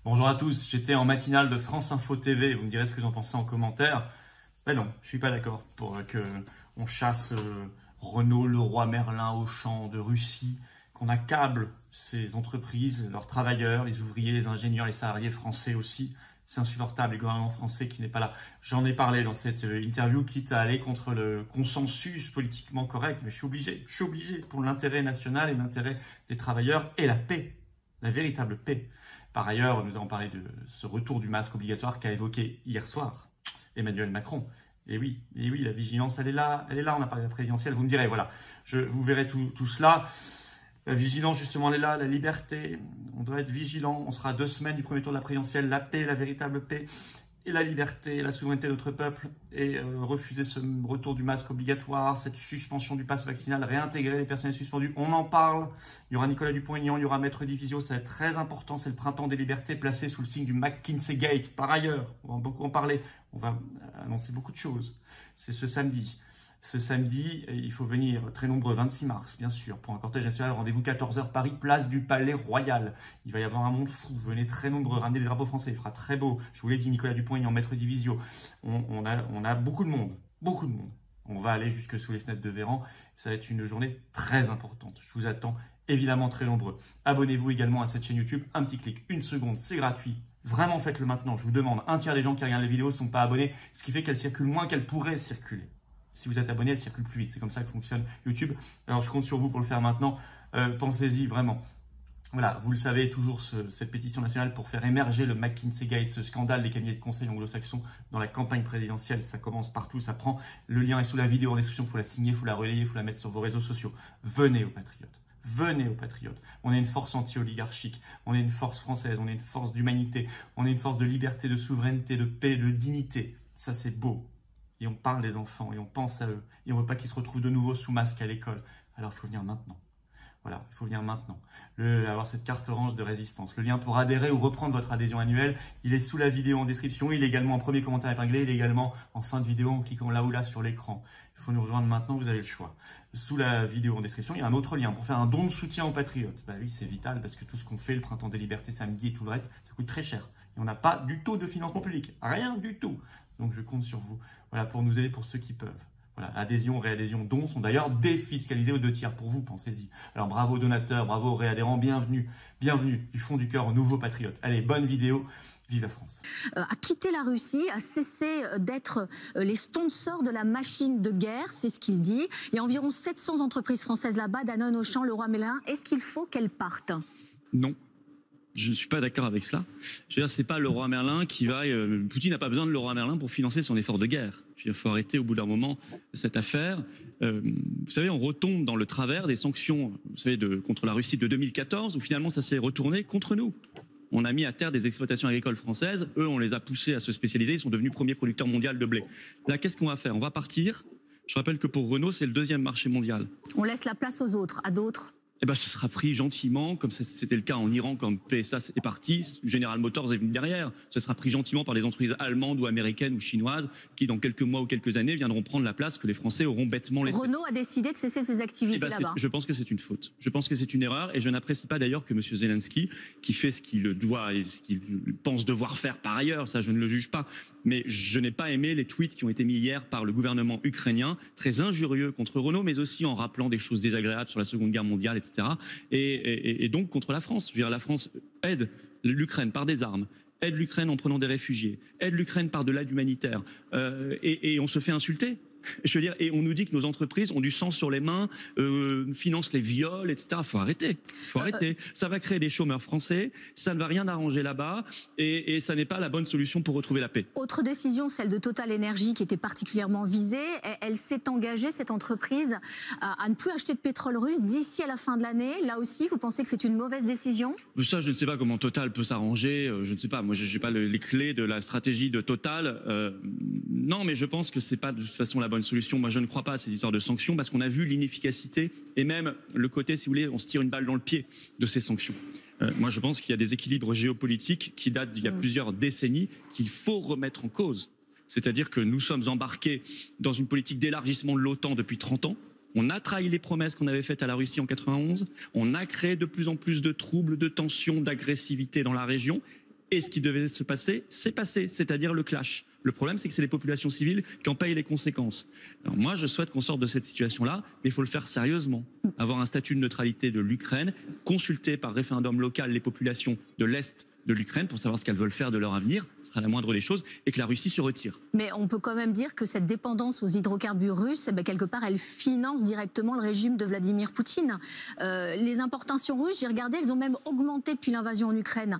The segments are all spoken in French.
Bonjour à tous, j'étais en matinale de France Info TV, vous me direz ce que vous en pensez en commentaire. Ben non, je suis pas d'accord pour que on chasse Renault, Leroy Merlin, Auchan de Russie, qu'on accable ces entreprises, leurs travailleurs, les ouvriers, les ingénieurs, les salariés français aussi. C'est insupportable, le gouvernement français qui n'est pas là. J'en ai parlé dans cette interview, quitte à aller contre le consensus politiquement correct, mais je suis obligé pour l'intérêt national et l'intérêt des travailleurs et la paix, la véritable paix. Par ailleurs, nous avons parlé de ce retour du masque obligatoire qu'a évoqué hier soir Emmanuel Macron. Et oui, la vigilance, elle est là, on a parlé de la présidentielle, vous me direz, voilà, vous verrez tout cela. La vigilance, justement, elle est là, la liberté, on doit être vigilant, on sera à 2 semaines du premier tour de la présidentielle, la paix, la véritable paix, et la liberté, et la souveraineté de notre peuple, et refuser ce retour du masque obligatoire, cette suspension du pass vaccinal, réintégrer les personnels suspendus, on en parle. Il y aura Nicolas Dupont-Aignan, il y aura Maître Divisio, ça va être très important, c'est le printemps des libertés placé sous le signe du McKinsey Gate. Par ailleurs, on va beaucoup en parler, on va annoncer beaucoup de choses. C'est ce samedi. Ce samedi, il faut venir très nombreux, 26 mars, bien sûr, pour un cortège national. Rendez-vous 14h, Paris, place du Palais Royal. Il va y avoir un monde fou. Venez très nombreux, ramenez des drapeaux français. Il fera très beau. Je vous l'ai dit, Nicolas Dupont-Aignan, Maître Divisio. On a beaucoup de monde. Beaucoup de monde. On va aller jusque sous les fenêtres de Véran. Ça va être une journée très importante. Je vous attends évidemment très nombreux. Abonnez-vous également à cette chaîne YouTube. Un petit clic, 1 seconde, c'est gratuit. Vraiment, faites-le maintenant. Je vous demande. 1/3 des gens qui regardent les vidéos ne sont pas abonnés, ce qui fait qu'elles circulent moins qu'elles pourraient circuler. Si vous êtes abonné, elle circule plus vite. C'est comme ça que fonctionne YouTube. Alors, je compte sur vous pour le faire maintenant. Pensez-y vraiment. Voilà, vous le savez, toujours cette pétition nationale pour faire émerger le McKinsey Gate, ce scandale des cabinets de conseil anglo-saxons dans la campagne présidentielle. Ça commence partout, ça prend. Le lien est sous la vidéo en description. Il faut la signer, il faut la relayer, il faut la mettre sur vos réseaux sociaux. Venez aux patriotes. Venez aux patriotes. On est une force anti-oligarchique. On est une force française. On est une force d'humanité. On est une force de liberté, de souveraineté, de paix, de dignité. Ça, c'est beau. Et on parle des enfants, et on pense à eux. Et on ne veut pas qu'ils se retrouvent de nouveau sous masque à l'école. Alors, il faut venir maintenant. Voilà, il faut venir maintenant. Avoir cette carte orange de résistance. Le lien pour adhérer ou reprendre votre adhésion annuelle, il est sous la vidéo en description. Il est également en premier commentaire épinglé. Il est également en fin de vidéo en cliquant là ou là sur l'écran. Il faut nous rejoindre maintenant, vous avez le choix. Sous la vidéo en description, il y a un autre lien pour faire un don de soutien aux patriotes. Bah oui, c'est vital parce que tout ce qu'on fait, le Printemps des Libertés samedi et tout le reste, ça coûte très cher. Et on n'a pas du tout de financement public. Rien du tout. Donc je compte sur vous, voilà, pour nous aider pour ceux qui peuvent. Voilà, adhésion, réadhésion, dons sont d'ailleurs défiscalisés aux 2/3 pour vous, pensez-y. Alors bravo aux donateurs, bravo aux réadhérents, bienvenue du fond du cœur aux nouveaux patriotes. Allez, bonne vidéo, vive la France. A quitté la Russie, a cessé d'être les sponsors de la machine de guerre, c'est ce qu'il dit. Il y a environ 700 entreprises françaises là-bas, Danone, Auchan, Leroy Merlin. Est-ce qu'il faut qu'elles partent? Non. Je ne suis pas d'accord avec cela. Je veux dire, c'est pas Leroy Merlin qui va. Poutine n'a pas besoin de Leroy Merlin pour financer son effort de guerre. Il faut arrêter au bout d'un moment cette affaire. Vous savez, on retombe dans le travers des sanctions, vous savez, contre la Russie de 2014, où finalement ça s'est retourné contre nous. On a mis à terre des exploitations agricoles françaises. Eux, on les a poussés à se spécialiser. Ils sont devenus premier producteur mondial de blé. Là, qu'est-ce qu'on va faire? On va partir. Je rappelle que pour Renault, c'est le 2e marché mondial. On laisse la place aux autres, à d'autres? Eh ben, ça sera pris gentiment, comme c'était le cas en Iran quand PSA est parti, General Motors est venu derrière. Ça sera pris gentiment par des entreprises allemandes ou américaines ou chinoises qui, dans quelques mois ou quelques années, viendront prendre la place que les Français auront bêtement laissée. Renault a décidé de cesser ses activités là-bas. Je pense que c'est une faute. Je pense que c'est une erreur et je n'apprécie pas d'ailleurs que M. Zelensky, qui fait ce qu'il doit et ce qu'il pense devoir faire par ailleurs, ça je ne le juge pas, mais je n'ai pas aimé les tweets qui ont été mis hier par le gouvernement ukrainien, très injurieux contre Renault, mais aussi en rappelant des choses désagréables sur la Seconde Guerre mondiale, etc. Et donc contre la France. Je veux dire, la France aide l'Ukraine par des armes, aide l'Ukraine en prenant des réfugiés, aide l'Ukraine par de l'aide humanitaire, et on se fait insulter. Je veux dire, et on nous dit que nos entreprises ont du sang sur les mains, financent les viols, etc. Faut arrêter. Ça va créer des chômeurs français, ça ne va rien arranger là-bas, et ça n'est pas la bonne solution pour retrouver la paix. Autre décision, celle de Total Energy, qui était particulièrement visée. Elle s'est engagée, cette entreprise, à ne plus acheter de pétrole russe d'ici à la fin de l'année. Là aussi, vous pensez que c'est une mauvaise décision? Ça, je ne sais pas comment Total peut s'arranger. Je ne sais pas. Moi, je n'ai pas les clés de la stratégie de Total. Non, mais je pense que c'est pas de toute façon la bonne solution. Moi, je ne crois pas à ces histoires de sanctions parce qu'on a vu l'inefficacité et même le côté, si vous voulez, on se tire une balle dans le pied de ces sanctions. Moi, je pense qu'il y a des équilibres géopolitiques qui datent d'il y a plusieurs décennies qu'il faut remettre en cause. C'est-à-dire que nous sommes embarqués dans une politique d'élargissement de l'OTAN depuis 30 ans. On a trahi les promesses qu'on avait faites à la Russie en 91. On a créé de plus en plus de troubles, de tensions, d'agressivité dans la région. Et ce qui devait se passer, c'est passé, c'est-à-dire le clash. Le problème, c'est que c'est les populations civiles qui en payent les conséquences. Alors moi, je souhaite qu'on sorte de cette situation-là, mais il faut le faire sérieusement. Avoir un statut de neutralité de l'Ukraine, consulter par référendum local les populations de l'Est de l'Ukraine pour savoir ce qu'elles veulent faire de leur avenir, ce sera la moindre des choses, et que la Russie se retire. Mais on peut quand même dire que cette dépendance aux hydrocarbures russes, eh bien, quelque part, elle finance directement le régime de Vladimir Poutine. Les importations russes, j'ai regardé, elles ont même augmenté depuis l'invasion en Ukraine.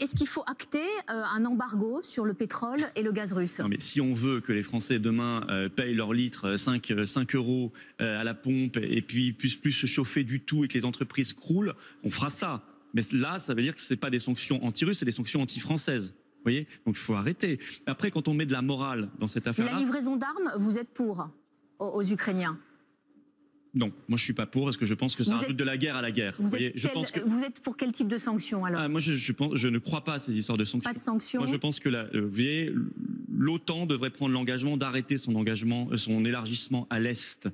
Est-ce qu'il faut acter un embargo sur le pétrole et le gaz russe? Non, mais si on veut que les Français demain payent leur litre 5 euros à la pompe et puis puissent plus se chauffer du tout et que les entreprises croulent, on fera ça. Mais là, ça veut dire que ce n'est pas des sanctions anti-russes, c'est des sanctions anti-françaises. Vous voyez? Donc il faut arrêter. Après, quand on met de la morale dans cette affaire-là... La livraison d'armes, vous êtes pour aux Ukrainiens? Non, moi je suis pas pour parce que je pense que ça rajoute de la guerre à la guerre. Vous êtes pour quel type de sanctions alors? Moi je ne crois pas à ces histoires de sanctions. Pas de sanctions? Moi je pense que l'OTAN devrait prendre l'engagement d'arrêter son élargissement à l'Est.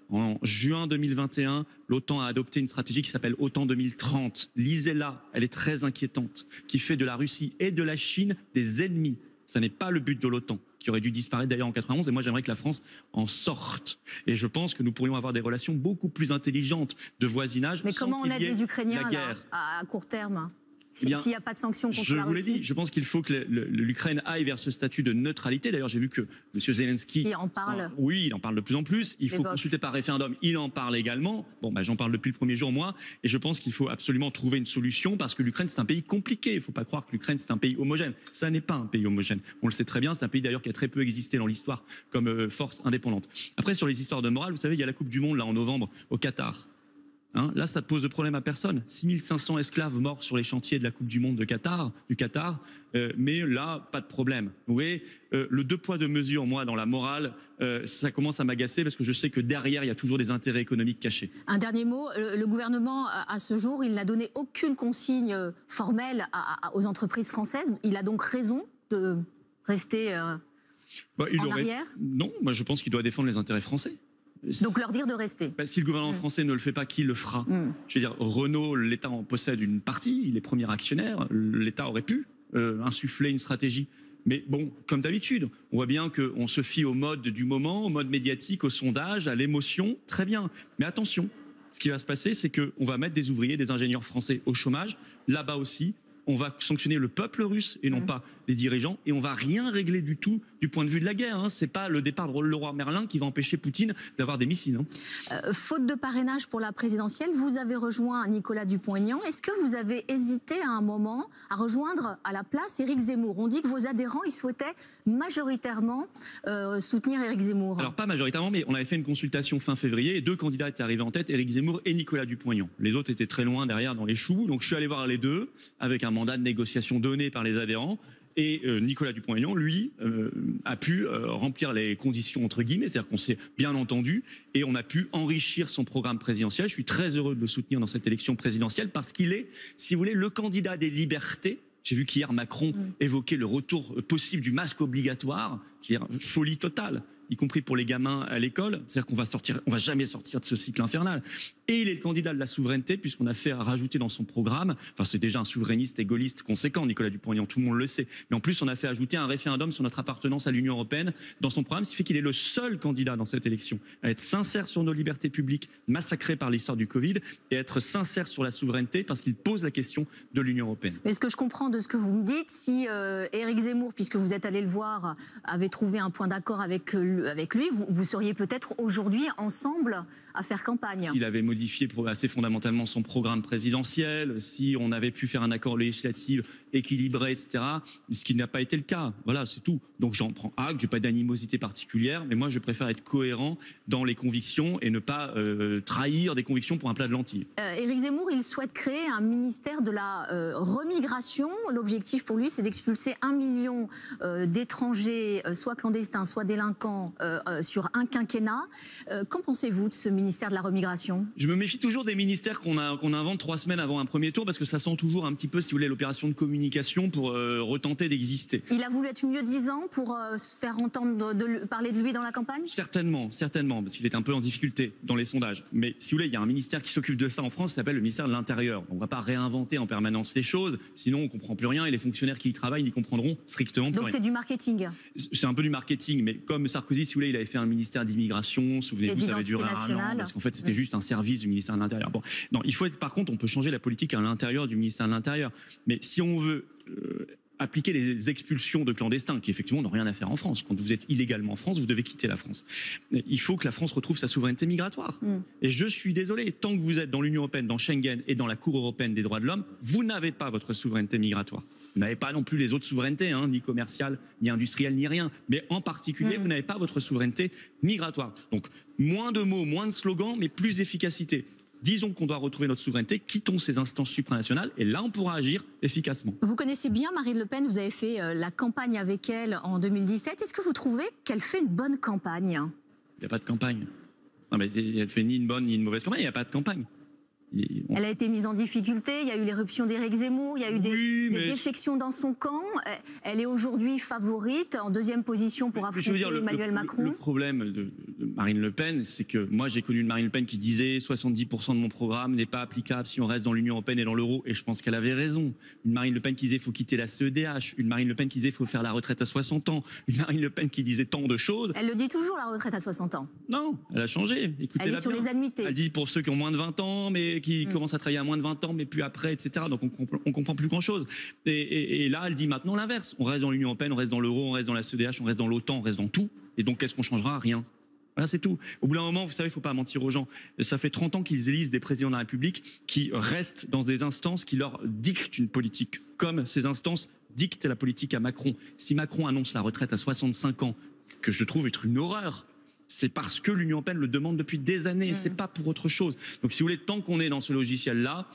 En juin 2021, l'OTAN a adopté une stratégie qui s'appelle OTAN 2030. Lisez-la, elle est très inquiétante, qui fait de la Russie et de la Chine des ennemis. Ce n'est pas le but de l'OTAN, qui aurait dû disparaître d'ailleurs en 91, et moi j'aimerais que la France en sorte. Et je pense que nous pourrions avoir des relations beaucoup plus intelligentes de voisinage. Mais comment on aide les Ukrainiens là, à court terme? S'il n'y a pas de sanctions contre la Russie. Je vous l'ai dit, je pense qu'il faut que l'Ukraine aille vers ce statut de neutralité. D'ailleurs, j'ai vu que M. Zelensky... Il en parle. Oui, il en parle de plus en plus. Il faut consulter par référendum. Il en parle également. Bon, j'en parle depuis le premier jour, moi. Et je pense qu'il faut absolument trouver une solution parce que l'Ukraine, c'est un pays compliqué. Il ne faut pas croire que l'Ukraine, c'est un pays homogène. Ça n'est pas un pays homogène. On le sait très bien. C'est un pays d'ailleurs qui a très peu existé dans l'histoire comme force indépendante. Après, sur les histoires de morale, vous savez, il y a la Coupe du Monde, là, en novembre, au Qatar. Là, ça ne pose de problème à personne. 6500 esclaves morts sur les chantiers de la Coupe du Monde du Qatar, mais là, pas de problème. Vous voyez, le deux poids, deux mesures, moi, dans la morale, ça commence à m'agacer parce que je sais que derrière, il y a toujours des intérêts économiques cachés. Un dernier mot, le gouvernement, à ce jour, il n'a donné aucune consigne formelle aux entreprises françaises. Il a donc raison de rester en arrière? Non, moi je pense qu'il doit défendre les intérêts français. Donc leur dire de rester. Si le gouvernement français ne le fait pas, qui le fera? Je veux dire, Renault, l'État en possède une partie, il est premier actionnaire, l'État aurait pu insuffler une stratégie. Mais bon, comme d'habitude, on voit bien qu'on se fie au mode du moment, au mode médiatique, au sondage, à l'émotion, très bien. Mais attention, ce qui va se passer, c'est qu'on va mettre des ouvriers, des ingénieurs français au chômage, là-bas aussi. On va sanctionner le peuple russe et non pas les dirigeants. Et on va rien régler du tout du point de vue de la guerre. C'est pas le départ de Leroy Merlin qui va empêcher Poutine d'avoir des missiles. Faute de parrainage pour la présidentielle, vous avez rejoint Nicolas Dupont-Aignan. Est-ce que vous avez hésité à un moment à rejoindre à la place Éric Zemmour? On dit que vos adhérents, ils souhaitaient majoritairement soutenir Éric Zemmour. Alors pas majoritairement, mais on avait fait une consultation fin février et deux candidats étaient arrivés en tête, Éric Zemmour et Nicolas Dupont-Aignan. Les autres étaient très loin derrière dans les choux. Donc je suis allé voir les deux avec un mandat de négociation donné par les adhérents. Et Nicolas Dupont-Aignan, lui, a pu remplir les conditions entre guillemets, c'est-à-dire qu'on s'est bien entendu et on a pu enrichir son programme présidentiel. Je suis très heureux de le soutenir dans cette élection présidentielle parce qu'il est, si vous voulez, le candidat des libertés. J'ai vu qu'hier Macron évoquait le retour possible du masque obligatoire, c'est-à-dire folie totale, y compris pour les gamins à l'école. C'est-à-dire qu'on va jamais sortir de ce cycle infernal. Et il est le candidat de la souveraineté, puisqu'on a fait rajouter dans son programme, enfin c'est déjà un souverainiste et gaulliste conséquent, Nicolas Dupont-Aignan, tout le monde le sait, mais en plus on a fait ajouter un référendum sur notre appartenance à l'Union européenne dans son programme, ce qui fait qu'il est le seul candidat dans cette élection à être sincère sur nos libertés publiques massacrées par l'histoire du Covid et être sincère sur la souveraineté parce qu'il pose la question de l'Union européenne. Mais ce que je comprends de ce que vous me dites, si Éric Zemmour, puisque vous êtes allé le voir, avait trouvé un point d'accord avec lui, vous seriez peut-être aujourd'hui ensemble à faire campagne. S'il avait modifié assez fondamentalement son programme présidentiel, si on avait pu faire un accord législatif équilibré, etc., ce qui n'a pas été le cas. Voilà, c'est tout. Donc j'en prends acte, je n'ai pas d'animosité particulière, mais moi je préfère être cohérent dans les convictions et ne pas trahir des convictions pour un plat de lentilles. Éric Zemmour, il souhaite créer un ministère de la remigration. L'objectif pour lui, c'est d'expulser 1 million d'étrangers, soit clandestins, soit délinquants, sur un quinquennat. Qu'en pensez-vous de ce ministère de la remigration? Je me méfie toujours des ministères qu'on invente 3 semaines avant un premier tour, parce que ça sent toujours un petit peu, si vous voulez, l'opération de communication communication pour retenter d'exister. Il a voulu être mieux-disant pour se faire entendre parler de lui dans la campagne? Certainement, parce qu'il est un peu en difficulté dans les sondages. Mais si vous voulez, il y a un ministère qui s'occupe de ça en France, ça s'appelle le ministère de l'Intérieur. On ne va pas réinventer en permanence les choses, sinon on ne comprend plus rien et les fonctionnaires qui y travaillent n'y comprendront strictement plus rien. Donc c'est du marketing? C'est un peu du marketing, mais comme Sarkozy, si vous voulez, il avait fait un ministère d'immigration, souvenez-vous, ça avait duré un an, parce qu'en fait c'était juste un service du ministère de l'Intérieur. Bon, non, il faut être, par contre, on peut changer la politique à l'intérieur du ministère de l'Intérieur. Mais si on veut appliquer les expulsions de clandestins, qui effectivement n'ont rien à faire en France. Quand vous êtes illégalement en France, vous devez quitter la France. Il faut que la France retrouve sa souveraineté migratoire. Et je suis désolé, tant que vous êtes dans l'Union européenne, dans Schengen et dans la Cour européenne des droits de l'homme, vous n'avez pas votre souveraineté migratoire. Vous n'avez pas non plus les autres souverainetés, hein, ni commerciale, ni industrielle, ni rien. Mais en particulier, vous n'avez pas votre souveraineté migratoire. Donc, moins de mots, moins de slogans, mais plus d'efficacité. Disons qu'on doit retrouver notre souveraineté, quittons ces instances supranationales et là on pourra agir efficacement. Vous connaissez bien Marine Le Pen, vous avez fait la campagne avec elle en 2017. Est-ce que vous trouvez qu'elle fait une bonne campagne? Il n'y a pas de campagne. Non, mais elle fait ni une bonne ni une mauvaise campagne, il n'y a pas de campagne. Elle a été mise en difficulté, il y a eu l'éruption d'Éric Zemmour, il y a eu des défections dans son camp. Elle est aujourd'hui favorite, en deuxième position pour affronter Emmanuel Macron. Le problème de Marine Le Pen, c'est que moi j'ai connu une Marine Le Pen qui disait 70% de mon programme n'est pas applicable si on reste dans l'Union européenne et dans l'euro, et je pense qu'elle avait raison. Une Marine Le Pen qui disait qu'il faut quitter la CEDH, une Marine Le Pen qui disait qu'il faut faire la retraite à 60 ans, une Marine Le Pen qui disait tant de choses. Elle le dit toujours, la retraite à 60 ans. Non, elle a changé. Elle est sur les annuités. Elle dit pour ceux qui ont moins de 20 ans, mais qui commencent à travailler à moins de 20 ans, mais plus après, etc. Donc on comprend plus grand-chose. Et là, elle dit maintenant l'inverse. On reste dans l'Union européenne, on reste dans l'euro, on reste dans la CEDH, on reste dans l'OTAN, on reste dans tout. Et donc qu'est-ce qu'on changera? Rien. Voilà, c'est tout. Au bout d'un moment, vous savez, il ne faut pas mentir aux gens. Ça fait 30 ans qu'ils élisent des présidents de la République qui restent dans des instances qui leur dictent une politique, comme ces instances dictent la politique à Macron. Si Macron annonce la retraite à 65 ans, que je trouve être une horreur, c'est parce que l'Union européenne le demande depuis des années, c'est pas pour autre chose. Donc si vous voulez, tant qu'on est dans ce logiciel-là,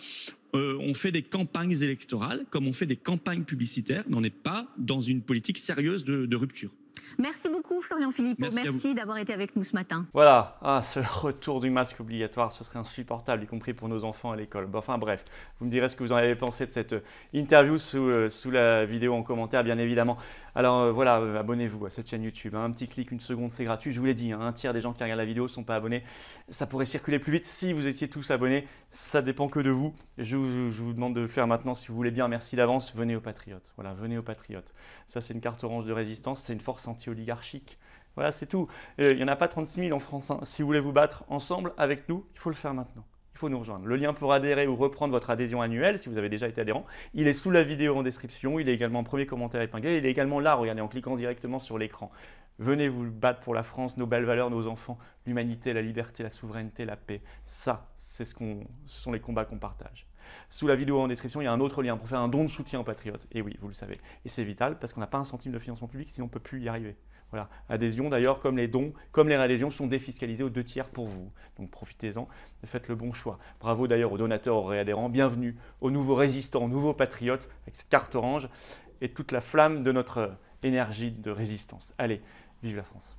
on fait des campagnes électorales comme on fait des campagnes publicitaires, mais on n'est pas dans une politique sérieuse de rupture. Merci beaucoup Florian Philippot, merci d'avoir été avec nous ce matin. Voilà, c'est le retour du masque obligatoire, ce serait insupportable, y compris pour nos enfants à l'école. Enfin bref, vous me direz ce que vous en avez pensé de cette interview sous la vidéo en commentaire, bien évidemment. Alors voilà, abonnez-vous à cette chaîne YouTube, un petit clic, une seconde, c'est gratuit. Je vous l'ai dit, un tiers des gens qui regardent la vidéo ne sont pas abonnés. Ça pourrait circuler plus vite si vous étiez tous abonnés, ça dépend que de vous. Je vous demande de le faire maintenant si vous voulez bien, merci d'avance, venez aux Patriotes. Voilà, venez aux Patriotes. Ça c'est une carte orange de résistance, c'est une force anti-oligarchique. Voilà, c'est tout. Il n'y en a pas 36 000 en France. Hein. Si vous voulez vous battre ensemble avec nous, il faut le faire maintenant. Il faut nous rejoindre. Le lien pour adhérer ou reprendre votre adhésion annuelle, si vous avez déjà été adhérent, il est sous la vidéo en description. Il est également en premier commentaire épinglé. Il est également là, regardez, en cliquant directement sur l'écran. Venez vous battre pour la France, nos belles valeurs, nos enfants, l'humanité, la liberté, la souveraineté, la paix. Ça, ce sont les combats qu'on partage. Sous la vidéo en description, il y a un autre lien pour faire un don de soutien aux Patriotes. Et oui, vous le savez. Et c'est vital parce qu'on n'a pas un centime de financement public, sinon on ne peut plus y arriver. Voilà. Adhésion d'ailleurs, comme les dons, comme les réadhésions, sont défiscalisés aux 2/3 pour vous. Donc profitez-en, faites le bon choix. Bravo d'ailleurs aux donateurs, aux réadhérents. Bienvenue aux nouveaux résistants, aux nouveaux patriotes, avec cette carte orange et toute la flamme de notre énergie de résistance. Allez, vive la France!